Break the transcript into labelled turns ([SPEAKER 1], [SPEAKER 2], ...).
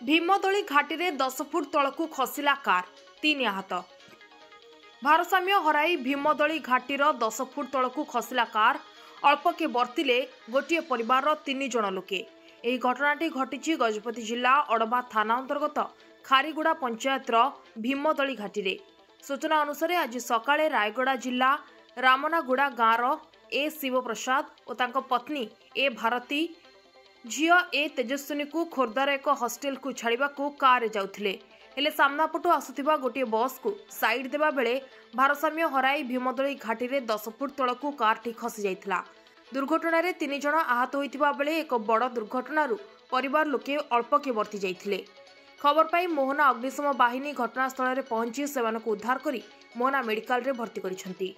[SPEAKER 1] भीमदोली घाटी में 10 फुट तलकू खसला कार 3 आहत। भारसाम्य हराई भीमदोली घाटीर 10 फुट तलकू खसला कार अल्पके बर्तिले गोटे परिवार 3 जन लोके। यह घटनाटी घटी गजपति जिला अड़बा थाना अंतर्गत खारीगुड़ा पंचायतर भीमदोली घाटी में। सूचना अनुसार आज सकाळे रायगड़ा जिला रामनागुड़ा गाँवर ए शिवप्रसाद और तांको पत्नी ए भारती झील ए तेजस्विनी को खोर्धार एक हॉस्टेल को छाड़ा कार जाउथिले। हेले सामना पटु आसुथिबा गोटे बस को साइड देबा बेले भारसाम्य हराई भीमदोली घाटी में 10 फुट तलकू कारटी खसी जाइथिला। दुर्घटना रे 3 जन आहत होइथिबा बेले एक बड़ दुर्घटनारू परिवार लोके अल्पके बर्ती जाइथिले। खबर पाई मोहना अग्निशम बाहिनी घटनास्थल में पहुंची सेमानकु उद्धार करी मोहना मेडिकल रे भर्ती करिसेंती।